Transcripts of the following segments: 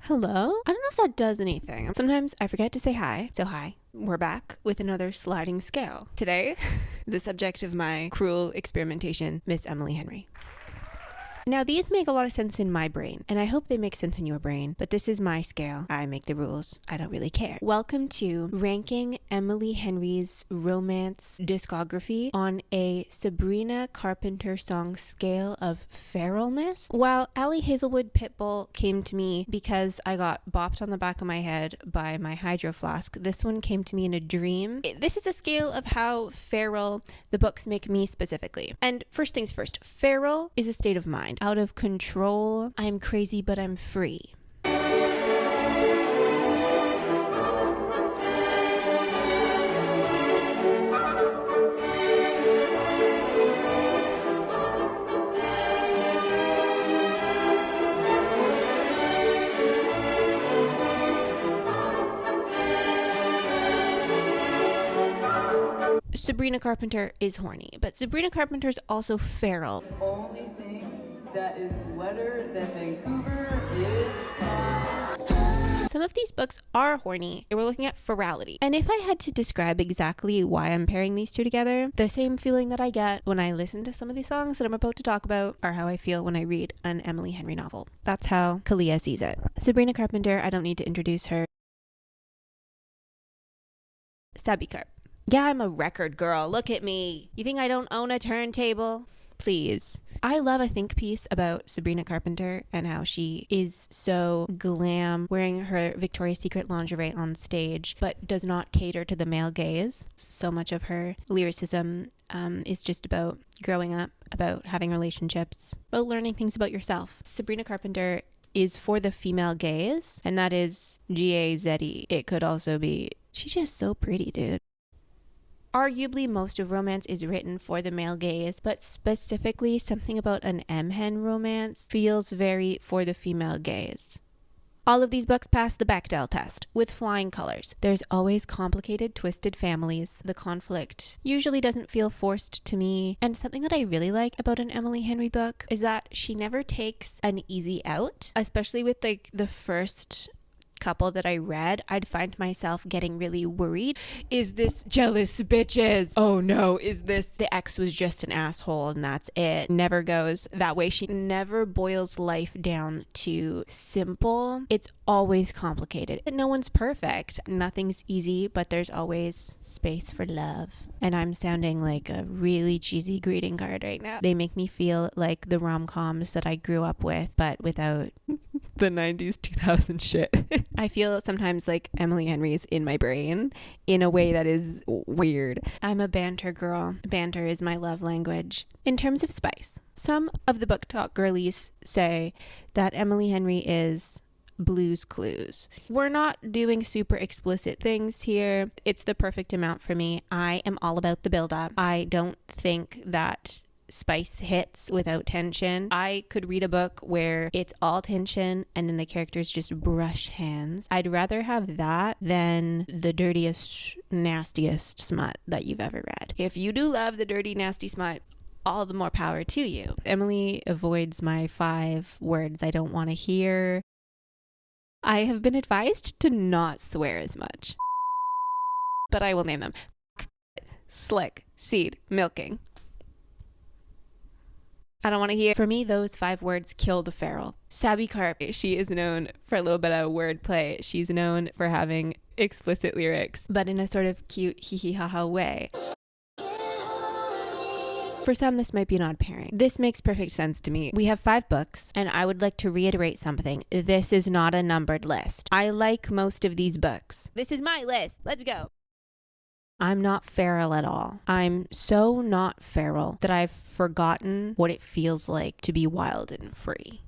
Hello? I don't know if that does anything. Sometimes I forget to say hi. So hi. We're back with another sliding scale. Today, the subject of my cruel experimentation, Miss Emily Henry. Now, these make a lot of sense in my brain, and I hope they make sense in your brain, but this is my scale. I make the rules. I don't really care. Welcome to ranking Emily Henry's romance discography on a Sabrina Carpenter song scale of feralness. While Allie Hazelwood Pitbull came to me because I got bopped on the back of my head by my hydro flask, this one came to me in a dream. This is a scale of how feral the books make me specifically. And first things first, feral is a state of mind. Out of control. I'm crazy, but I'm free. Sabrina Carpenter is horny, but Sabrina Carpenter's also feral. The only thing that is wetter than Vancouver is... Some of these books are horny. We're looking at ferality. And if I had to describe exactly why I'm pairing these two together, the same feeling that I get when I listen to some of these songs that I'm about to talk about are how I feel when I read an Emily Henry novel. That's how Kalia sees it. Sabrina Carpenter, I don't need to introduce her. Sabby Carp. Yeah, I'm a record girl. Look at me. You think I don't own a turntable? Please. I love a think piece about Sabrina Carpenter and how she is so glam, wearing her Victoria's Secret lingerie on stage, but does not cater to the male gaze. So much of her lyricism is just about growing up, about having relationships, about learning things about yourself. Sabrina Carpenter is for the female gaze, and that is G-A-Z-E. It could also be, she's just so pretty, dude. Arguably, most of romance is written for the male gaze, but specifically something about an M-Hen romance feels very for the female gaze. All of these books pass the Bechdel test with flying colors. There's always complicated, twisted families. The conflict usually doesn't feel forced to me. And something that I really like about an Emily Henry book is that she never takes an easy out, especially with the first couple that I read. I'd find myself getting really worried. Is this jealous bitches? Oh no, is this the ex was just an asshole and that's it? Never goes that way. She never boils life down to simple. It's always complicated. No one's perfect. Nothing's easy, but there's always space for love. And I'm sounding like a really cheesy greeting card right now. They make me feel like the rom-coms that I grew up with, but without the 90s 2000 shit. I feel sometimes like Emily Henry's in my brain in a way that is weird. I'm a banter girl. Banter is my love language. In terms of spice, some of the book talk girlies say that Emily Henry is Blue's Clues. We're not doing super explicit things here. It's the perfect amount for me. I am all about the build-up. I don't think that spice hits without tension. I could read a book where it's all tension and then the characters just brush hands. I'd rather have that than the dirtiest, nastiest smut that you've ever read. If you do love the dirty, nasty smut, all the more power to you. Emily avoids my 5 words I don't want to hear. I have been advised to not swear as much, but I will name them. Slick, seed, milking. I don't want to hear. For me, those 5 words kill the feral. Sabby Carp, she is known for a little bit of wordplay. She's known for having explicit lyrics, but in a sort of cute hee-hee-ha-ha way. For some, this might be an odd pairing. This makes perfect sense to me. We have 5 books, and I would like to reiterate something. This is not a numbered list. I like most of these books. This is my list. Let's go. I'm not feral at all. I'm so not feral that I've forgotten what it feels like to be wild and free.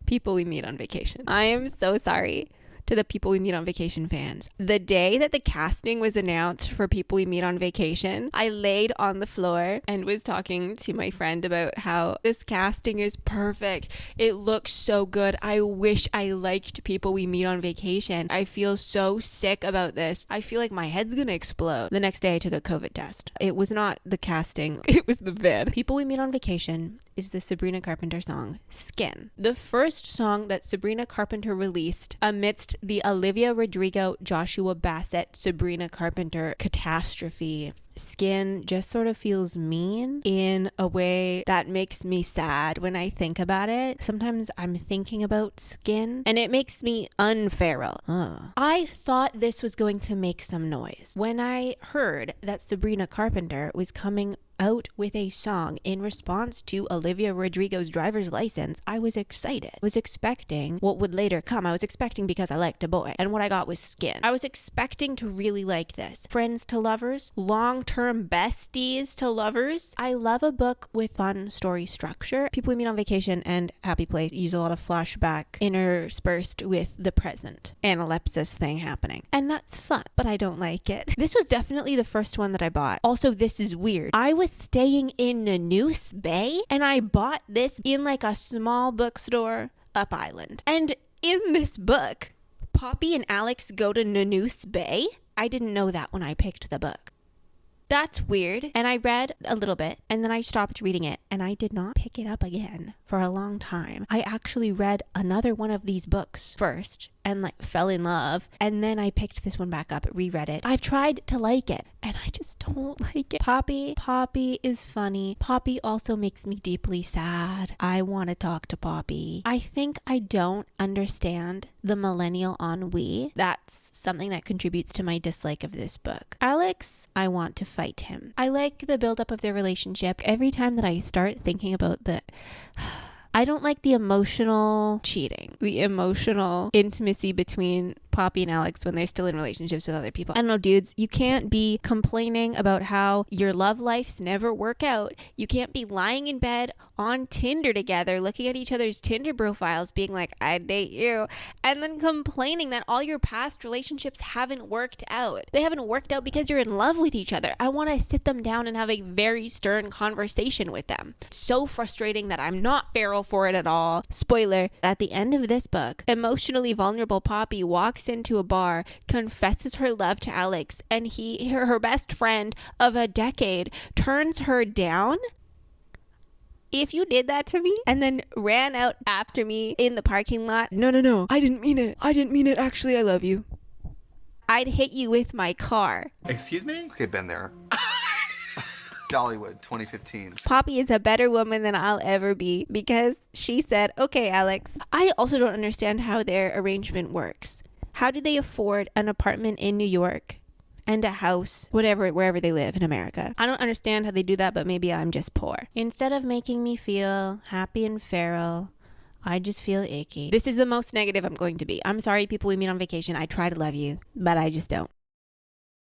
People we meet on vacation. I am so sorry to the People We Meet on Vacation fans. The day that the casting was announced for People We Meet on Vacation, I laid on the floor and was talking to my friend about how this casting is perfect. It looks so good. I wish I liked People We Meet on Vacation. I feel so sick about this. I feel like my head's gonna explode. The next day I took a COVID test. It was not the casting, it was the vid. People We Meet on Vacation is the Sabrina Carpenter song Skin, the first song that Sabrina Carpenter released amidst the Olivia Rodrigo, Joshua Bassett, Sabrina Carpenter catastrophe. Skin just sort of feels mean in a way that makes me sad when I think about it. Sometimes I'm thinking about Skin and it makes me unferal. I thought this was going to make some noise when I heard that Sabrina Carpenter was coming out with a song in response to Olivia Rodrigo's Driver's License. I was excited. I was expecting what would later come. I was expecting Because I Liked a Boy, and what I got was Skin. I was expecting to really like this. Friends to lovers, long-term besties to lovers. I love a book with fun story structure. People We Meet on Vacation and Happy Place use a lot of flashback interspersed with the present analepsis thing happening, and that's fun, but I don't like it. This was definitely the first one that I bought. Also, this is weird. I was staying in Nanoose Bay and I bought this in like a small bookstore up island. And in this book, Poppy and Alex go to Nanoose Bay. I didn't know that when I picked the book. That's weird. And I read a little bit and then I stopped reading it and I did not pick it up again for a long time. I actually read another one of these books first and like fell in love, and then I picked this one back up, reread it. I've tried to like it and I just don't like it. Poppy is funny. Poppy also makes me deeply sad. I want to talk to Poppy. I think I don't understand the millennial ennui. That's something that contributes to my dislike of this book. Alex, I want to fight him. I like the buildup of their relationship. Every time that I start thinking about the I don't like the emotional cheating, the emotional intimacy between Poppy and Alex when they're still in relationships with other people. I don't know, dudes, you can't be complaining about how your love lives never work out. You can't be lying in bed on Tinder together, looking at each other's Tinder profiles, being like, I date you, and then complaining that all your past relationships haven't worked out. They haven't worked out because you're in love with each other. I want to sit them down and have a very stern conversation with them. It's so frustrating that I'm not feral for it at all. Spoiler, at the end of this book, emotionally vulnerable Poppy walks into a bar, confesses her love to Alex, and her best friend of a decade, turns her down. If you did that to me and then ran out after me in the parking lot, no, I didn't mean it, actually I love you, I'd hit you with my car. Excuse me? Okay, been there. Dollywood 2015. Poppy is a better woman than I'll ever be because she said, okay, Alex. I also don't understand how their arrangement works. How do they afford an apartment in New York and a house, wherever they live in America? I don't understand how they do that, but maybe I'm just poor. Instead of making me feel happy and feral, I just feel icky. This is the most negative I'm going to be. I'm sorry, People We Meet on Vacation. I try to love you, but I just don't.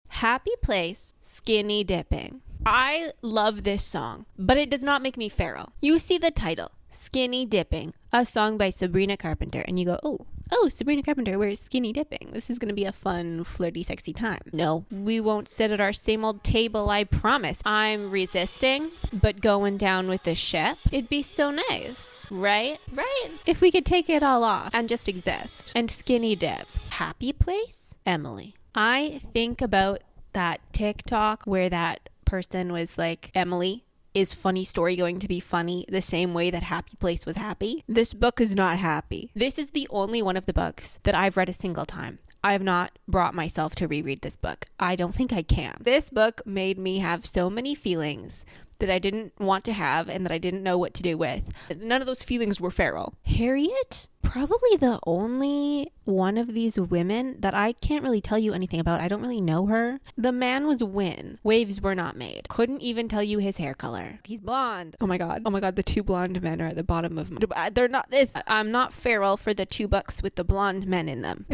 Happy Place, Skinny Dipping. I love this song, but it does not make me feral. You see the title, Skinny Dipping, a song by Sabrina Carpenter, and you go, oh, Sabrina Carpenter, we're skinny dipping. This is going to be a fun, flirty, sexy time. No, we won't sit at our same old table, I promise. I'm resisting, but going down with the ship, it'd be so nice, right? Right? If we could take it all off and just exist and skinny dip. Happy Place, Emily. I think about that TikTok where that person was like, Emily, is funny story going to be funny the same way that Happy Place was happy? This book is not happy. This is the only one of the books that I've read a single time. I have not brought myself to reread this book. I don't think I can. This book made me have so many feelings that I didn't want to have and that I didn't know what to do with. None of those feelings were feral. Harriet? Probably the only one of these women that I can't really tell you anything about. I don't really know her. The man was Win. Waves were not made. Couldn't even tell you his hair color. He's blonde. Oh my god, the two blonde men are at the bottom of they're not this. I'm not feral for the two books with the blonde men in them.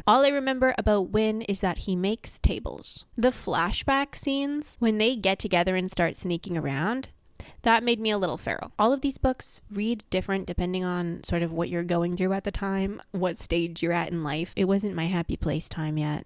All I remember about Win is that he makes tables. The flashback scenes, when they get together and start sneaking around, That made me a little feral. All of these books read different depending on sort of what you're going through at the time, what stage you're at in life. It wasn't my happy place time yet.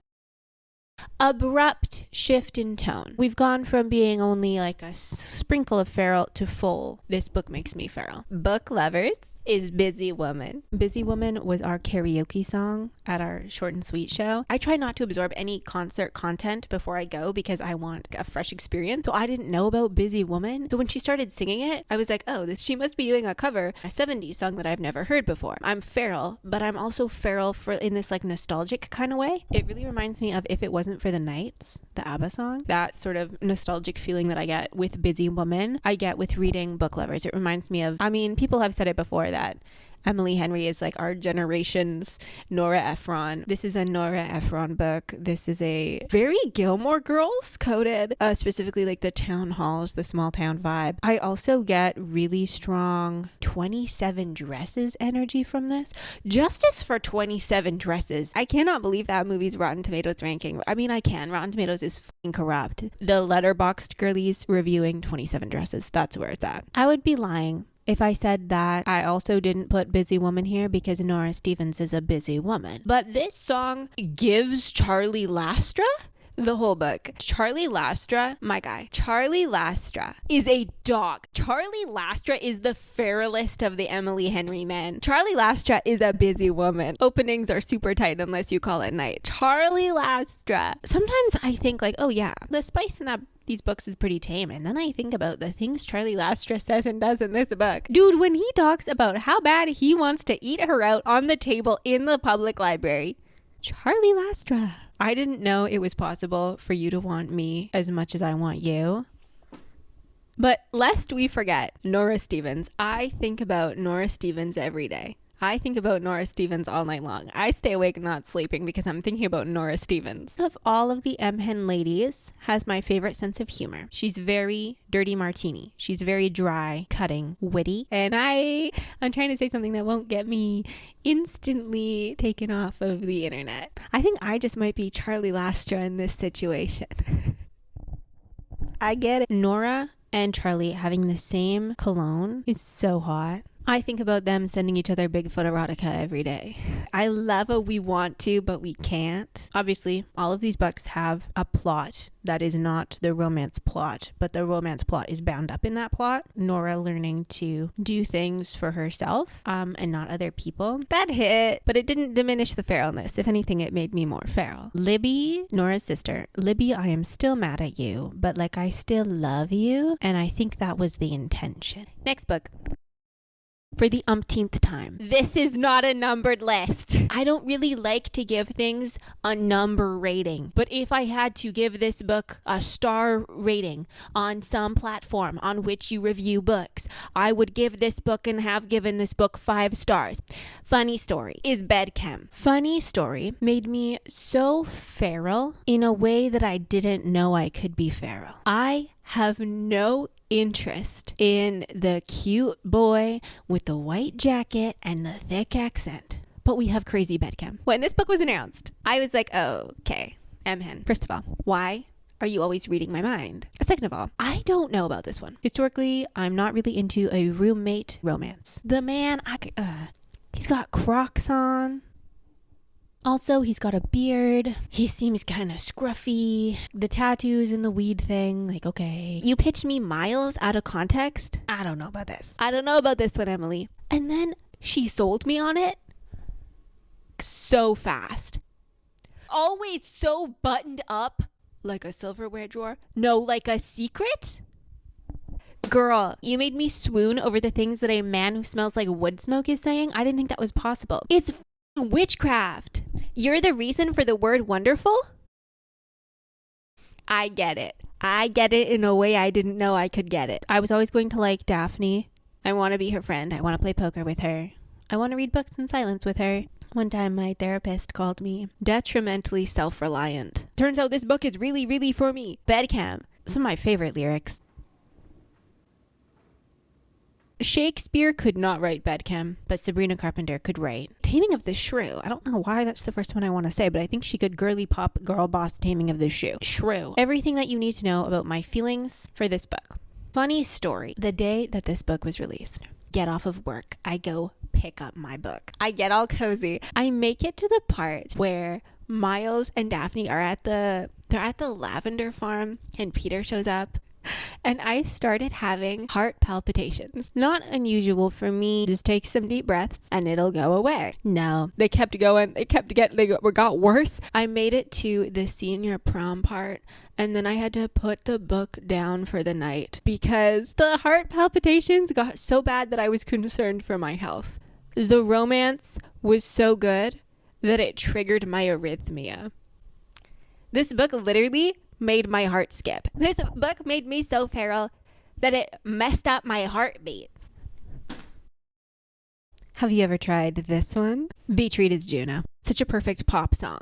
Abrupt shift in tone. We've gone from being only like a sprinkle of feral to full. This book makes me feral. Book lovers is Busy Woman. Busy Woman was our karaoke song at our short and sweet show. I try not to absorb any concert content before I go because I want a fresh experience. So I didn't know about Busy Woman. So when she started singing it, I was like, oh, she must be doing a cover, a 70s song that I've never heard before. I'm feral, but I'm also feral in this like nostalgic kind of way. It really reminds me of If It Wasn't for the Nights, the ABBA song. That sort of nostalgic feeling that I get with Busy Woman, I get with reading Book Lovers. It reminds me of, I mean, people have said it before that Emily Henry is like our generation's Nora Ephron. This is a Nora Ephron book. This is a very Gilmore Girls coded, specifically like the town halls, the small town vibe. I also get really strong 27 Dresses energy from this. Justice for 27 Dresses. I cannot believe that movie's Rotten Tomatoes ranking. I mean, I can. Rotten Tomatoes is fucking corrupt. The Letterboxd girlies reviewing 27 Dresses. That's where it's at. I would be lying if I said that I also didn't put Busy Woman here because Nora Stevens is a busy woman. But this song gives Charlie Lastra the whole book. Charlie Lastra, my guy. Charlie Lastra is a dog. Charlie Lastra is the feralest of the Emily Henry men. Charlie Lastra is a busy woman. Openings are super tight unless you call it night. Charlie Lastra. Sometimes I think like, oh yeah, the spice in these books is pretty tame. And then I think about the things Charlie Lastra says and does in this book. Dude, when he talks about how bad he wants to eat her out on the table in the public library. Charlie Lastra. I didn't know it was possible for you to want me as much as I want you. But lest we forget, Nora Stevens. I think about Nora Stevens every day. I think about Nora Stevens all night long. I stay awake not sleeping because I'm thinking about Nora Stevens. Of all of the M. Hen ladies, has my favorite sense of humor. She's very Dirty Martini. She's very dry, cutting, witty. And I'm trying to say something that won't get me instantly taken off of the internet. I think I just might be Charlie Lastra in this situation. I get it. Nora and Charlie having the same cologne is so hot. I think about them sending each other Bigfoot erotica every day. I love a we want to, but we can't. Obviously, all of these books have a plot that is not the romance plot, but the romance plot is bound up in that plot. Nora learning to do things for herself and not other people. That hit, but it didn't diminish the feralness. If anything, it made me more feral. Libby, Nora's sister. Libby, I am still mad at you, but like I still love you, and I think that was the intention. Next book. For the umpteenth time. This is not a numbered list. I don't really like to give things a number rating, but if I had to give this book a star rating on some platform on which you review books, I would give this book and have given this book 5 stars. Funny Story is Bedchem. Funny Story made me so feral in a way that I didn't know I could be feral. I have no interest in the cute boy with the white jacket and the thick accent. But we have crazy Bedchem. When this book was announced, I was like, oh, okay, M-Hen. First of all, why are you always reading my mind? Second of all, I don't know about this one. Historically, I'm not really into a roommate romance. The man, he's got Crocs on. Also, he's got a beard. He seems kind of scruffy. The tattoos and the weed thing, like, okay. You pitch me miles out of context? I don't know about this. I don't know about this one, Emily. And then she sold me on it so fast. Always so buttoned up. Like a silverware drawer? No, like a secret? Girl, you made me swoon over the things that a man who smells like wood smoke is saying. I didn't think that was possible. It's witchcraft. You're the reason for the word wonderful? I get it. I get it in a way I didn't know I could get it. I was always going to like Daphne. I want to be her friend. I want to play poker with her. I want to read books in silence with her. One time my therapist called me detrimentally self-reliant. Turns out this book is really, really for me. Bedchem. Some of my favorite lyrics. Shakespeare could not write Bedchem, but Sabrina Carpenter could write Taming of the Shrew. I don't know why that's the first one I want to say, but I think she could girly pop girl boss Taming of the Shrew. Everything that you need to know about my feelings for this book. Funny story. The day that this book was released, get off of work, I go pick up my book. I get all cozy. I make it to the part where Miles and Daphne are at the lavender farm and Peter shows up. And I started having heart palpitations. Not unusual for me. Just take some deep breaths and it'll go away. No, they kept going. They got worse. I made it to the senior prom part and then I had to put the book down for the night because the heart palpitations got so bad that I was concerned for my health. The romance was so good that it triggered my arrhythmia. This book literally made my heart skip. This book made me so feral that it messed up my heartbeat. Have you ever tried this one? Be Treated as Juno. Such a perfect pop song.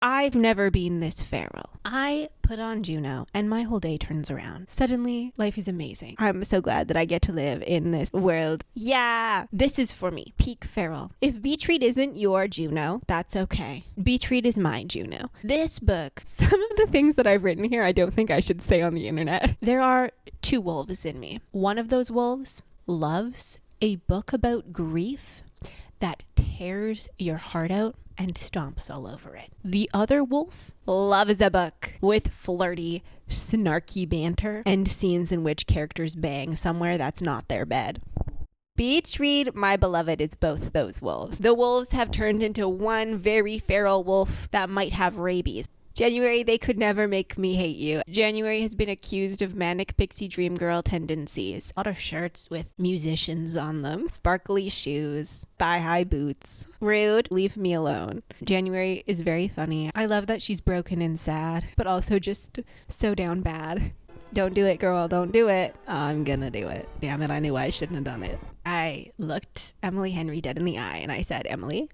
I've never been this feral. I put on Juno and my whole day turns around. Suddenly, life is amazing. I'm so glad that I get to live in this world. Yeah, this is for me. Peak feral. If Beatreat isn't your Juno, that's okay. Beatreat is my Juno. This book, some of the things that I've written here, I don't think I should say on the internet. There are two wolves in me. One of those wolves loves a book about grief that tears your heart out and stomps all over it. The other wolf loves a book with flirty, snarky banter and scenes in which characters bang somewhere that's not their bed. Beatreat, my beloved, is both those wolves. The wolves have turned into one very feral wolf that might have rabies. January, they could never make me hate you. January has been accused of manic pixie dream girl tendencies. A lot of shirts with musicians on them. Sparkly shoes. Thigh-high boots. Rude. Leave me alone. January is very funny. I love that she's broken and sad, but also just so down bad. Don't do it, girl. Don't do it. I'm gonna do it. Damn it, I knew I shouldn't have done it. I looked Emily Henry dead in the eye and I said, Emily,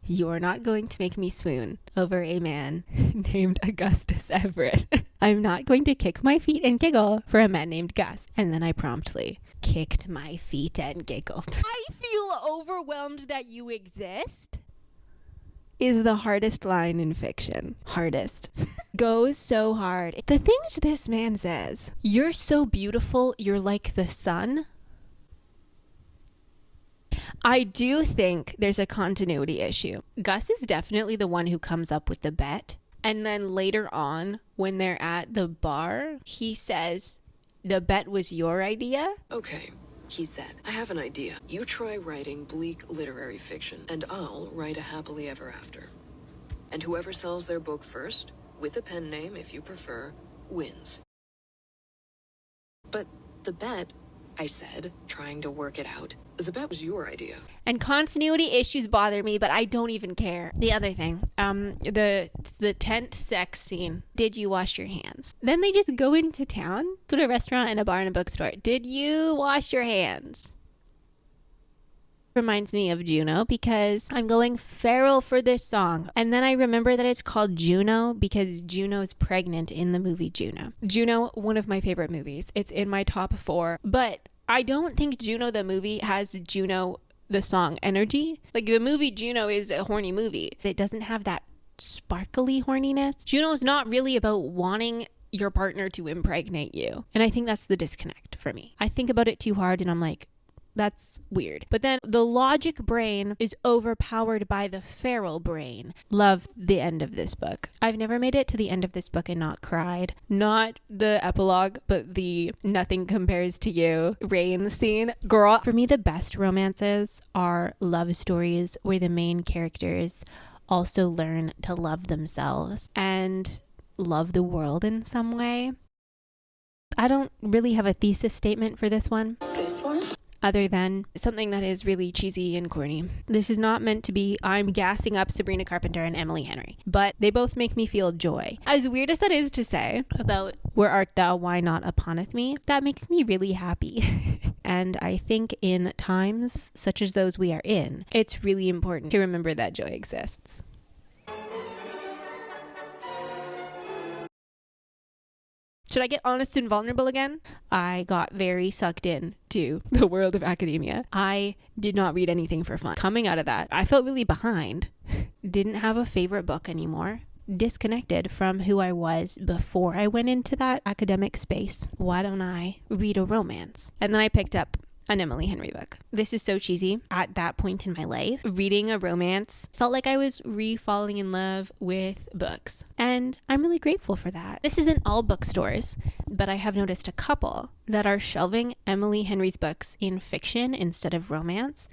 you're not going to make me swoon over a man named Augustus Everett. I'm not going to kick my feet and giggle for a man named Gus. And then I promptly kicked my feet and giggled. I feel overwhelmed that you exist is the hardest line in fiction. Hardest. Goes so hard. The things this man says. You're so beautiful, you're like the sun. I do think there's a continuity issue. Gus is definitely the one who comes up with the bet. And then later on, when they're at the bar, he says, the bet was your idea? Okay, he said, I have an idea. You try writing bleak literary fiction, and I'll write a happily ever after. And whoever sells their book first, with a pen name if you prefer, wins. But the bet, I said, trying to work it out, the bet was your idea. And continuity issues bother me, but I don't even care. The other thing, the tent sex scene. Did you wash your hands? Then they just go into town, go to a restaurant and a bar and a bookstore. Did you wash your hands? Reminds me of Juno because I'm going feral for this song. And then I remember that it's called Juno because Juno's pregnant in the movie Juno. Juno, one of my favorite movies. It's in my top 4. But I don't think Juno the movie has Juno the song energy. Like the movie Juno is a horny movie. It doesn't have that sparkly horniness. Juno's not really about wanting your partner to impregnate you. And I think that's the disconnect for me. I think about it too hard and I'm like, that's weird. But then the logic brain is overpowered by the feral brain. Love the end of this book. I've never made it to the end of this book and not cried. Not the epilogue, but the nothing compares to you rain scene. Girl, for me, the best romances are love stories where the main characters also learn to love themselves and love the world in some way. I don't really have a thesis statement for this one. This one? Other than something that is really cheesy and corny. This is not meant to be, I'm gassing up Sabrina Carpenter and Emily Henry, but they both make me feel joy. As weird as that is to say about where art thou, why not uponeth me, that makes me really happy. And I think in times such as those we are in, it's really important to remember that joy exists. Should I get honest and vulnerable again? I got very sucked in to the world of academia. I did not read anything for fun. Coming out of that, I felt really behind. Didn't have a favorite book anymore. disconnected from who I was before I went into that academic space. Why don't I read a romance? And then I picked up an Emily Henry book. This is so cheesy. At that point in my life, reading a romance felt like I was re-falling in love with books. And I'm really grateful for that. This isn't all bookstores, but I have noticed a couple that are shelving Emily Henry's books in fiction instead of romance.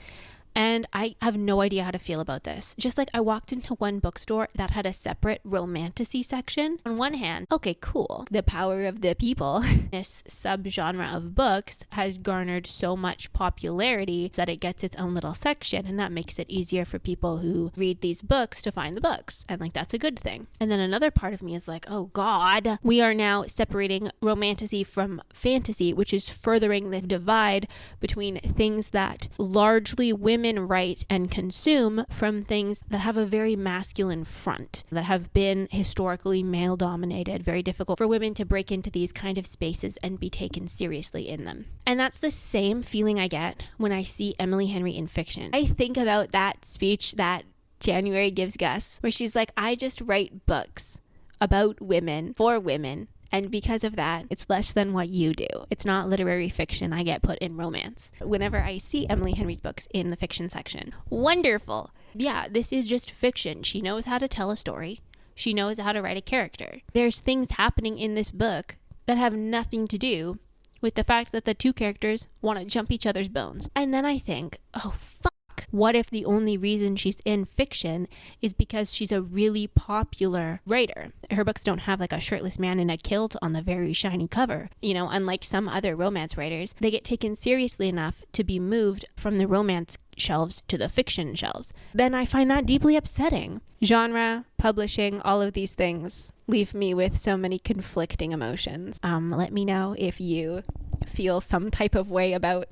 And I have no idea how to feel about this. Just like I walked into one bookstore that had a separate romantasy section. On one hand, okay, cool. The power of the people. This subgenre of books has garnered so much popularity that it gets its own little section, and that makes it easier for people who read these books to find the books. And like, that's a good thing. And then another part of me is like, oh God, we are now separating romantasy from fantasy, which is furthering the divide between things that largely women write and consume from things that have a very masculine front, that have been historically male dominated, very difficult for women to break into these kind of spaces and be taken seriously in them. And that's the same feeling I get when I see Emily Henry in fiction. I think about that speech that January gives Gus, where she's like, I just write books about women for women. And because of that, it's less than what you do. It's not literary fiction. I get put in romance. Whenever I see Emily Henry's books in the fiction section, wonderful. Yeah, this is just fiction. She knows how to tell a story. She knows how to write a character. There's things happening in this book that have nothing to do with the fact that the two characters want to jump each other's bones. And then I think, oh, fuck. What if the only reason she's in fiction is because she's a really popular writer? Her books don't have like a shirtless man in a kilt on the very shiny cover. You know, unlike some other romance writers, they get taken seriously enough to be moved from the romance shelves to the fiction shelves. Then I find that deeply upsetting. Genre, publishing, all of these things leave me with so many conflicting emotions. Let me know if you feel some type of way about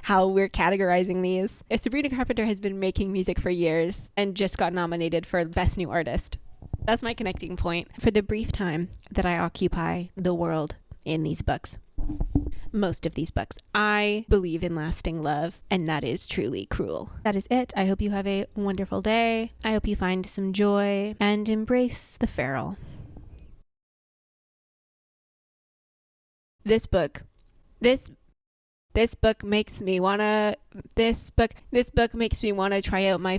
how we're categorizing these. Sabrina Carpenter has been making music for years and just got nominated for Best New Artist. That's my connecting point for the brief time that I occupy the world in these books. Most of these books. I believe in lasting love, and that is truly cruel. That is it. I hope you have a wonderful day. I hope you find some joy and embrace the feral. This book makes me wanna try out my